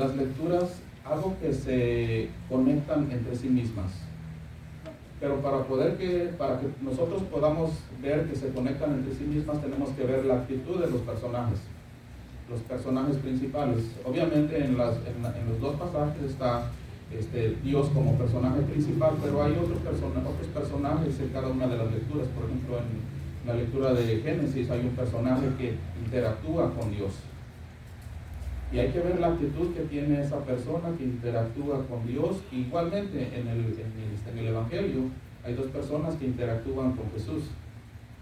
las lecturas algo que se conectan entre sí mismas. Pero para que nosotros podamos ver que se conectan entre sí mismas, tenemos que ver la actitud de los personajes principales. Obviamente en los dos pasajes está Dios como personaje principal, pero hay otros personajes en cada una de las lecturas. Por ejemplo, en la lectura de Génesis hay un personaje que interactúa con Dios. Y hay que ver la actitud que tiene esa persona que interactúa con Dios. Igualmente en el Evangelio hay dos personas que interactúan con Jesús.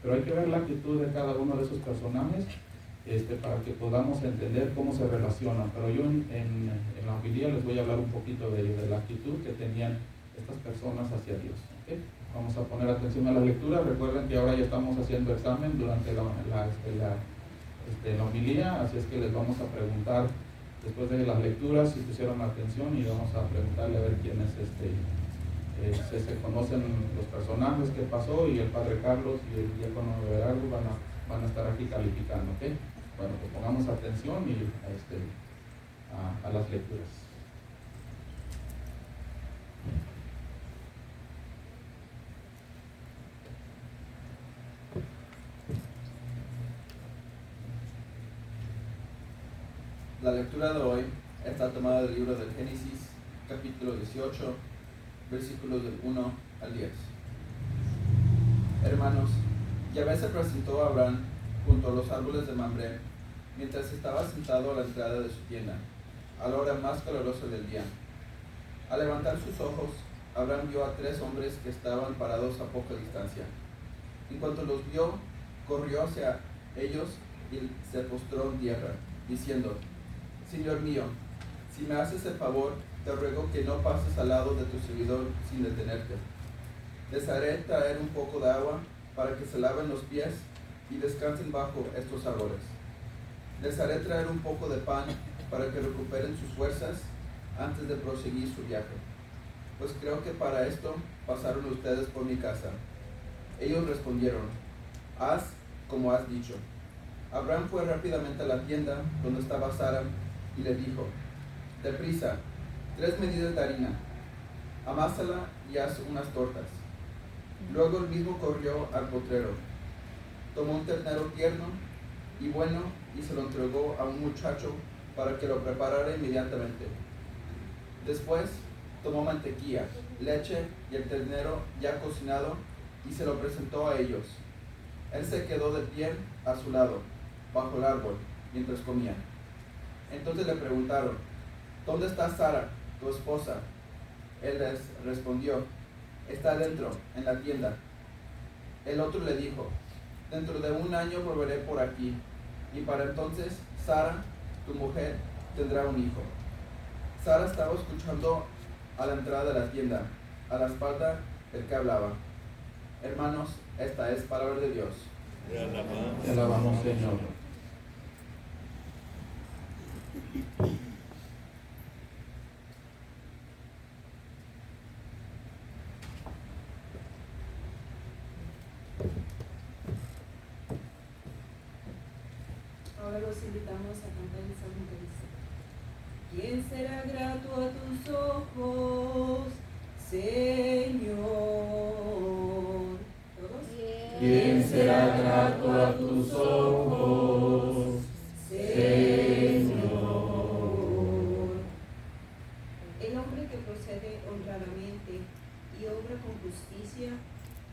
Pero hay que ver la actitud de cada uno de esos personajes para que podamos entender cómo se relacionan. Pero yo en la homilía les voy a hablar un poquito de la actitud que tenían estas personas hacia Dios. ¿Okay? Vamos a poner atención a la lectura. Recuerden que ahora ya estamos haciendo examen durante la homilía, así es que les vamos a preguntar después de las lecturas si pusieron atención, y vamos a preguntarle a ver quiénes se conocen los personajes que pasó, y el padre Carlos y el diácono Everardo van a estar aquí calificando. ¿Okay? Bueno, pues pongamos atención a las lecturas. La lectura de hoy está tomada del libro del Génesis, capítulo 18, versículos del 1 al 10. Hermanos, Yahvé se presentó a Abraham junto a los árboles de Mamre, mientras estaba sentado a la entrada de su tienda, a la hora más calurosa del día. Al levantar sus ojos, Abraham vio a 3 hombres que estaban parados a poca distancia. En cuanto los vio, corrió hacia ellos y se postró en tierra, diciendo: Señor mío, si me haces el favor, te ruego que no pases al lado de tu servidor sin detenerte. Les haré traer un poco de agua para que se laven los pies y descansen bajo estos árboles. Les haré traer un poco de pan para que recuperen sus fuerzas antes de proseguir su viaje, pues creo que para esto pasaron ustedes por mi casa. Ellos respondieron: haz como has dicho. Abraham fue rápidamente a la tienda donde estaba Sara y le dijo: deprisa, 3 medidas de harina, amásala y haz unas tortas. Luego él mismo corrió al potrero, tomó un ternero tierno y bueno y se lo entregó a un muchacho para que lo preparara inmediatamente. Después tomó mantequilla, leche y el ternero ya cocinado y se lo presentó a ellos. Él se quedó de pie a su lado, bajo el árbol, mientras comía. Entonces le preguntaron: ¿dónde está Sara, tu esposa? Él les respondió: está dentro, en la tienda. El otro le dijo: dentro de 1 año volveré por aquí, y para entonces Sara, tu mujer, tendrá un hijo. Sara estaba escuchando a la entrada de la tienda, a la espalda del que hablaba. Hermanos, esta es palabra de Dios. Te alabamos, Señor. Ahora los invitamos a cantar el salmo que dice: ¿quién será grato a tus ojos, Señor? ¿Todos? ¿Quién será grato a tus ojos, Señor? El hombre que procede honradamente y obra con justicia,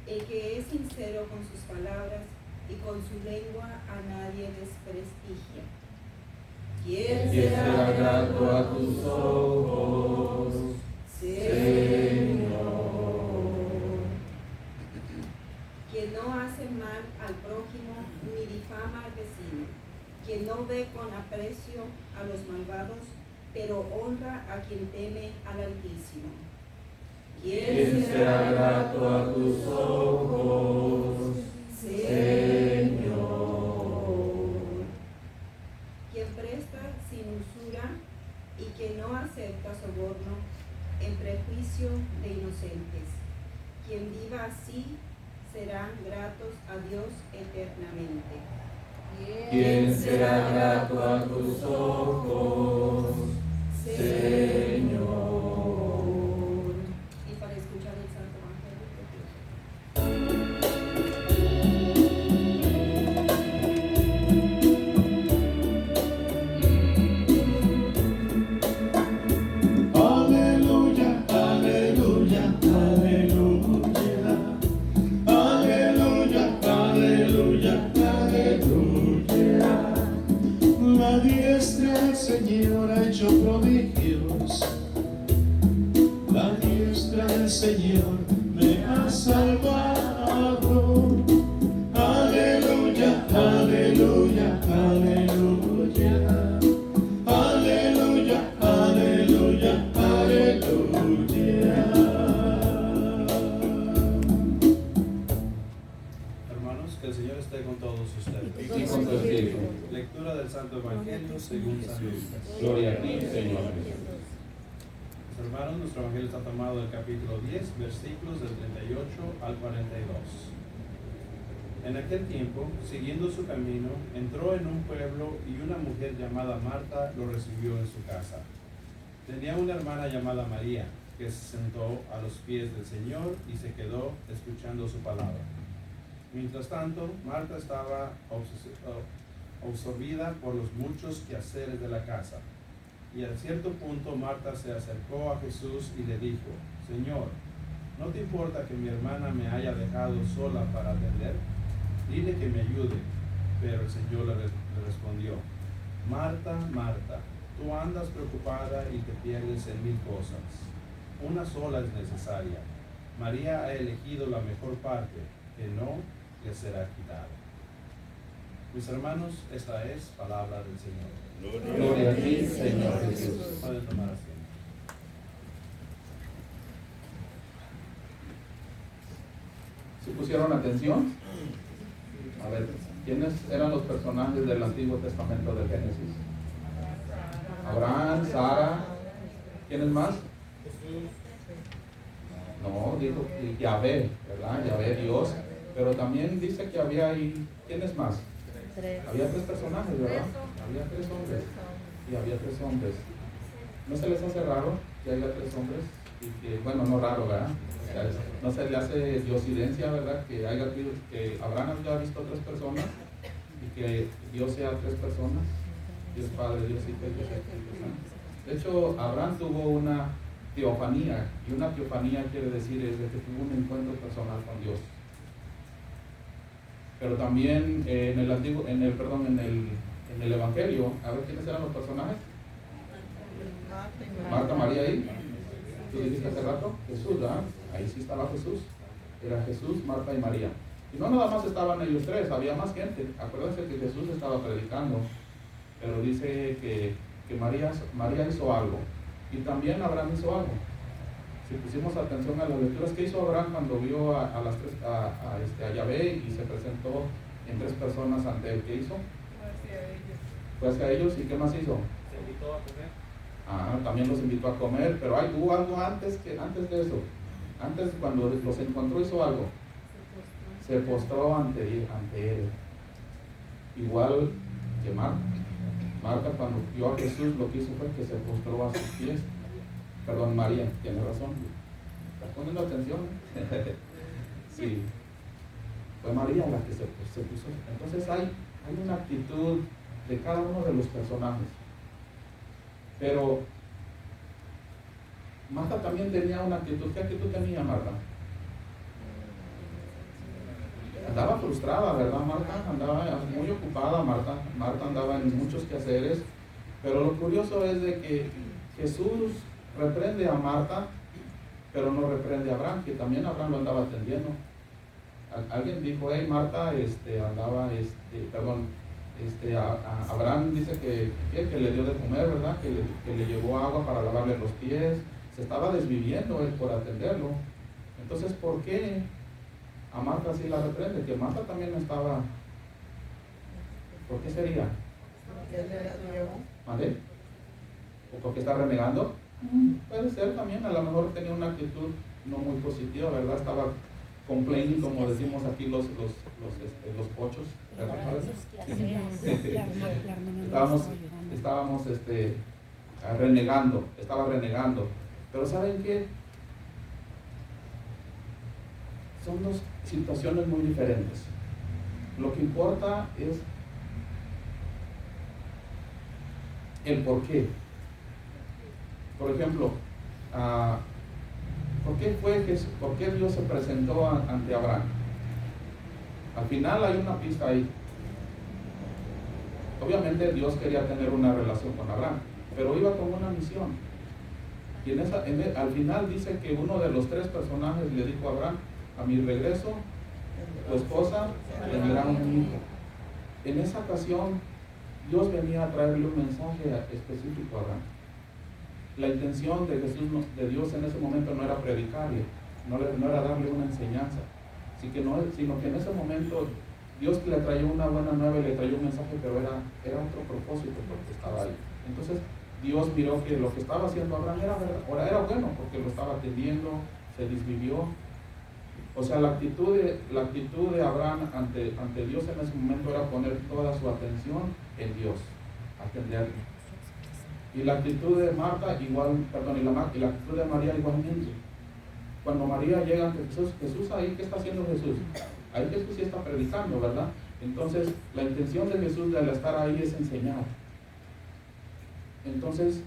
el que es sincero con sus palabras y con su lengua a nadie desprestigia. ¿Quién será grato a tus ojos, Señor? Quien no hace mal al prójimo ni difama al vecino, quien no ve con aprecio a los malvados, pero honra a quien teme al Altísimo. ¿Quién será grato a tus ojos, Señor? Quien presta sin usura y quien no acepta soborno en prejuicio de inocentes. Quien viva así serán gratos a Dios eternamente. ¿Quién será grato a tus ojos, Señor? según San Lucas. Gloria a ti, Señor Jesús. Mis hermanos, nuestro evangelio está tomado del capítulo 10, versículos del 38 al 42. En aquel tiempo, siguiendo su camino, entró en un pueblo y una mujer llamada Marta lo recibió en su casa. Tenía una hermana llamada María, que se sentó a los pies del Señor y se quedó escuchando su palabra. Mientras tanto, Marta estaba absorbida por los muchos quehaceres de la casa. Y a cierto punto Marta se acercó a Jesús y le dijo: Señor, ¿no te importa que mi hermana me haya dejado sola para atender? Dile que me ayude. Pero el Señor le respondió: Marta, Marta, tú andas preocupada y te pierdes en mil cosas. Una sola es necesaria. María ha elegido la mejor parte, que no le será quitada. Mis hermanos, esta es palabra del Señor. Gloria a ti, Señor Jesús. Pueden tomar asiento. ¿Sí pusieron atención? A ver, ¿quiénes eran los personajes del Antiguo Testamento del Génesis? Abraham, Sara, ¿quiénes más? No, dijo Yahvé, ¿verdad? Yahvé, Dios. Pero también dice que había ahí, ¿quiénes más? Había tres personajes, ¿verdad? Había tres hombres. Y había tres hombres. ¿No se les hace raro que haya tres hombres? Y que, bueno, no raro, ¿verdad? O sea, no se le hace diosidencia, ¿verdad? Que Abraham haya visto tres personas y que Dios sea tres personas. Dios Padre, Dios Hijo y Dios Espíritu Santo. De hecho, Abraham tuvo una teofanía, y una teofanía quiere decir es de que tuvo un encuentro personal con Dios. Pero también en el Evangelio, a ver quiénes eran los personajes. Marta, María y tú dijiste hace rato, Jesús, ¿verdad? Ahí sí estaba Jesús. Era Jesús, Marta y María. Y no nada más estaban ellos tres, había más gente. Acuérdense que Jesús estaba predicando, pero dice que María hizo algo. Y también Abraham hizo algo. Si pusimos atención a las lecturas, ¿qué hizo Abraham cuando vio a Yahvé y se presentó en tres personas ante él? ¿Qué hizo? Fue hacia ellos. ¿Y qué más hizo? Se invitó a comer. También los invitó a comer, pero hubo algo antes de eso. Antes, cuando los encontró, hizo algo. Se postró ante él. Igual que Marta. Marta, cuando vio a Jesús, lo que hizo fue que se postró a sus pies. Perdón, María, tiene razón. ¿Estás poniendo atención? Sí. Fue María la que se puso. Entonces hay una actitud de cada uno de los personajes. Pero Marta también tenía una actitud. ¿Qué actitud tenía Marta? Andaba frustrada, ¿verdad? Marta andaba muy ocupada. Marta andaba en muchos quehaceres. Pero lo curioso es de que Jesús reprende a Marta, pero no reprende a Abraham, que también Abraham lo andaba atendiendo. Alguien dijo: hey, Marta Abraham dice que le dio de comer, ¿verdad? Que le llevó agua para lavarle los pies. Se estaba desviviendo él por atenderlo. Entonces, ¿por qué a Marta sí la reprende? Que Marta también estaba. ¿Por qué sería? ¿Vale? ¿O porque está renegando? Puede ser también. A lo mejor tenía una actitud no muy positiva, ¿verdad? Estaba complaining, como decimos aquí los pochos, ¿verdad? Estábamos estaba renegando. Pero ¿saben qué? Son dos situaciones muy diferentes. Lo que importa es el por qué. Por ejemplo, ¿por qué Dios se presentó ante Abraham? Al final hay una pista ahí. Obviamente Dios quería tener una relación con Abraham, pero iba con una misión. Y al final dice que uno de los tres personajes le dijo a Abraham: a mi regreso, tu esposa tendrá un hijo. En esa ocasión, Dios venía a traerle un mensaje específico a Abraham. La intención de Dios en ese momento no era predicarle, no era darle una enseñanza, sino que en ese momento Dios le traía una buena nueva y le traía un mensaje, pero era otro propósito porque estaba ahí. Entonces Dios miró que lo que estaba haciendo Abraham era bueno, porque lo estaba atendiendo, se desvivió. O sea, la actitud de Abraham ante Dios en ese momento era poner toda su atención en Dios, atenderle. Y la actitud de Marta igual, y la actitud de María igualmente. Cuando María llega ante Jesús ahí, ¿qué está haciendo Jesús? Ahí Jesús sí está predicando, ¿verdad? Entonces, la intención de Jesús de estar ahí es enseñar. Entonces,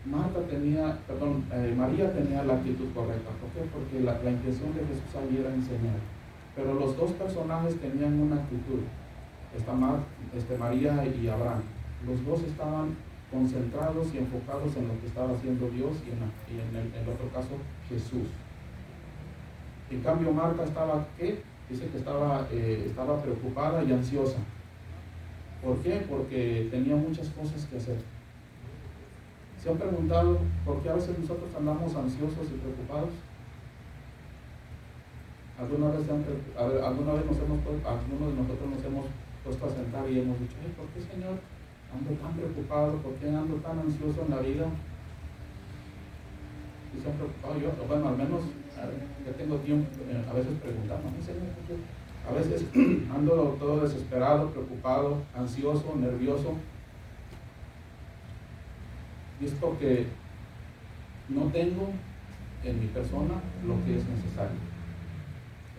María tenía la actitud correcta. ¿Por qué? Porque la intención de Jesús ahí era enseñar. Pero los dos personajes tenían una actitud. María y Abraham. Los dos estaban concentrados y enfocados en lo que estaba haciendo Dios y en el otro caso Jesús. En cambio Marta estaba, ¿qué? Dice que estaba preocupada y ansiosa. ¿Por qué? Porque tenía muchas cosas que hacer. ¿Se han preguntado por qué a veces nosotros andamos ansiosos y preocupados? ¿Alguna vez alguno de nosotros nos hemos puesto a sentar y hemos dicho, ¿por qué, Señor, ando tan preocupado? ¿Por qué ando tan ansioso en la vida? ¿Y se han preocupado yo? Bueno, al menos ya tengo tiempo a veces preguntándome, Señor, ¿por qué? A veces ando todo desesperado, preocupado, ansioso, nervioso. Y es porque no tengo en mi persona lo que es necesario.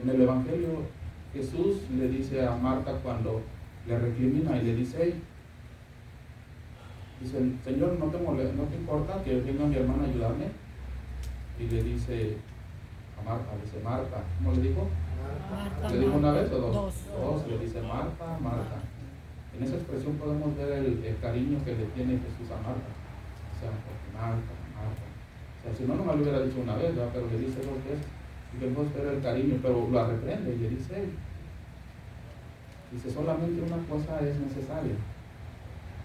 En el Evangelio, Jesús le dice a Marta cuando le recrimina y le dice, hey, dice, Señor, ¿no te importa que venga mi hermana a ayudarme? Y le dice a Marta, Marta, ¿cómo le dijo? Marta, ¿Le dijo una vez o dos? Dos. Le dice Marta, Marta. En esa expresión podemos ver el cariño que le tiene Jesús a Marta. O sea, Marta. O sea, si no me lo hubiera dicho una vez, ¿verdad? Pero le dice dos veces. Y vemos ver el cariño, pero lo reprende y le dice, solamente una cosa es necesaria.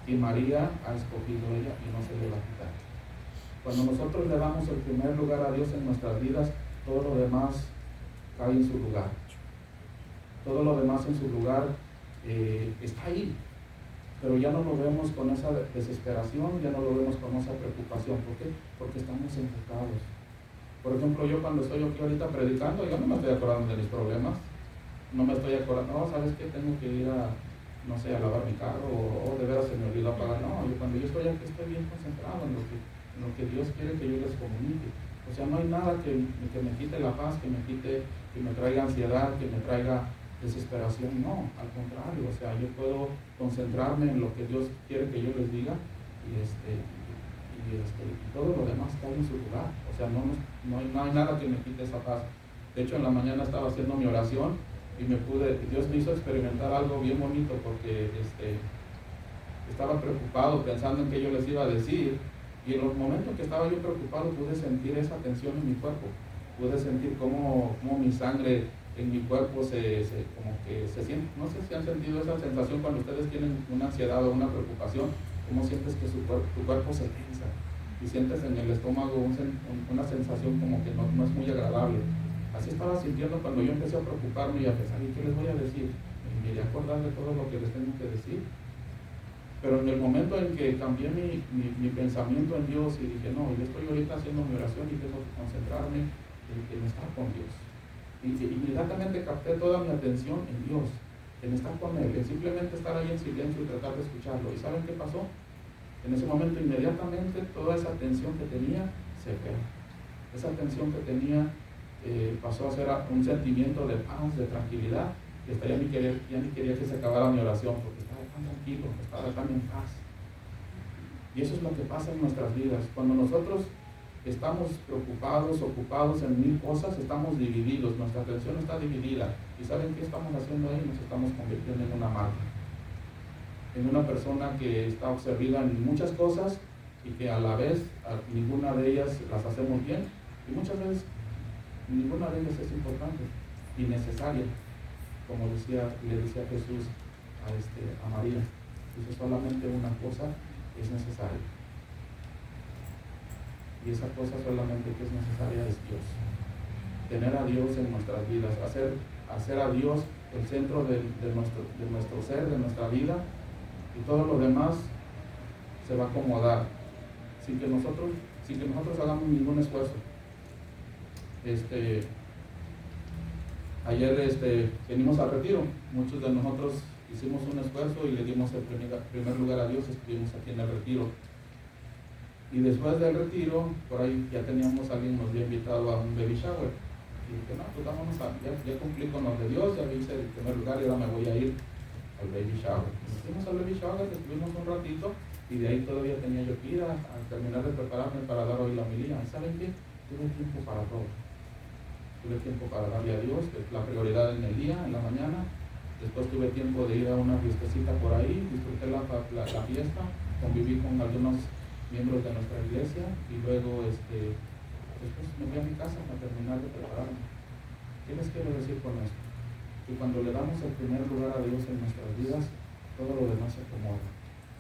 Y María ha escogido ella y no se le va a quitar. Cuando nosotros le damos el primer lugar a Dios en nuestras vidas, todo lo demás cae en su lugar. Todo lo demás en su lugar está ahí. Pero ya no lo vemos con esa desesperación, ya no lo vemos con esa preocupación. ¿Por qué? Porque estamos enfocados. Por ejemplo, yo cuando estoy aquí ahorita predicando, yo no me estoy acordando de mis problemas. No me estoy acordando, ¿sabes qué? Tengo que ir a lavar mi carro, o de veras se me olvidó apagar. No, cuando yo estoy aquí estoy bien concentrado en lo que Dios quiere que yo les comunique. O sea, no hay nada que me quite la paz, que me traiga ansiedad, que me traiga desesperación. No, al contrario. O sea, yo puedo concentrarme en lo que Dios quiere que yo les diga y todo lo demás cae en su lugar. O sea, no hay nada que me quite esa paz. De hecho, en la mañana estaba haciendo mi oración y Dios me hizo experimentar algo bien bonito porque estaba preocupado pensando en qué yo les iba a decir, y en los momentos que estaba yo preocupado pude sentir esa tensión en mi cuerpo, pude sentir cómo mi sangre en mi cuerpo como que se siente. No sé si han sentido esa sensación cuando ustedes tienen una ansiedad o una preocupación, cómo sientes que tu cuerpo se tensa y sientes en el estómago una sensación como que no es muy agradable. Así estaba sintiendo cuando yo empecé a preocuparme y a pensar, ¿y qué les voy a decir? Y me di a acordar de todo lo que les tengo que decir. Pero en el momento en que cambié mi pensamiento en Dios y dije, no, yo estoy ahorita haciendo mi oración y tengo que concentrarme en estar con Dios. Y inmediatamente capté toda mi atención en Dios, en estar con Él, en simplemente estar ahí en silencio y tratar de escucharlo. ¿Y saben qué pasó? En ese momento inmediatamente toda esa atención que tenía se fue. Esa atención que tenía pasó a ser un sentimiento de paz, de tranquilidad, y hasta ya ni quería que se acabara mi oración porque estaba tan tranquilo, estaba tan en paz. Y eso es lo que pasa en nuestras vidas. Cuando nosotros estamos preocupados, ocupados en mil cosas, estamos divididos, nuestra atención está dividida. ¿Y saben qué estamos haciendo ahí? Nos estamos convirtiendo en una marca, en una persona que está absorbida en muchas cosas y que a la vez ninguna de ellas las hacemos bien, y muchas veces ninguna de ellas es importante y necesaria, como le decía Jesús a María. Dice, solamente una cosa es necesaria, y esa cosa solamente que es necesaria es Dios. Tener a Dios en nuestras vidas, hacer hacer a Dios el centro de nuestro ser, de nuestra vida, y todo lo demás se va a acomodar sin que nosotros hagamos ningún esfuerzo. Ayer venimos al retiro, muchos de nosotros hicimos un esfuerzo y le dimos el primer lugar a Dios, estuvimos aquí en el retiro. Y después del retiro, por ahí ya teníamos, alguien nos había invitado a un baby shower. Y dije, no, pues vámonos, ya cumplí con los de Dios, ya hice el primer lugar y ahora me voy a ir al baby shower. Nos fuimos al baby shower, estuvimos un ratito y de ahí todavía tenía yo que ir a terminar de prepararme para dar hoy la homilía. ¿Y saben qué? Tuve tiempo para todo. Tuve tiempo para darle a Dios, que es la prioridad en el día, en la mañana. Después tuve tiempo de ir a una fiestecita por ahí, disfruté la fiesta, conviví con algunos miembros de nuestra iglesia y luego después me fui a mi casa para terminar de prepararme. ¿Qué les quiero decir con esto? Que cuando le damos el primer lugar a Dios en nuestras vidas, todo lo demás se acomoda.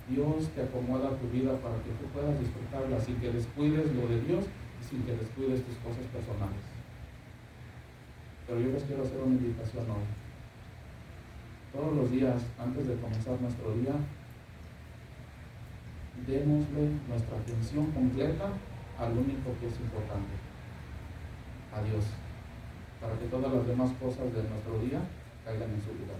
Dios te acomoda tu vida para que tú puedas disfrutarla sin que descuides lo de Dios y sin que descuides tus cosas personales. Pero yo les quiero hacer una invitación hoy. Todos los días, antes de comenzar nuestro día, démosle nuestra atención completa al único que es importante, a Dios, para que todas las demás cosas de nuestro día caigan en su lugar.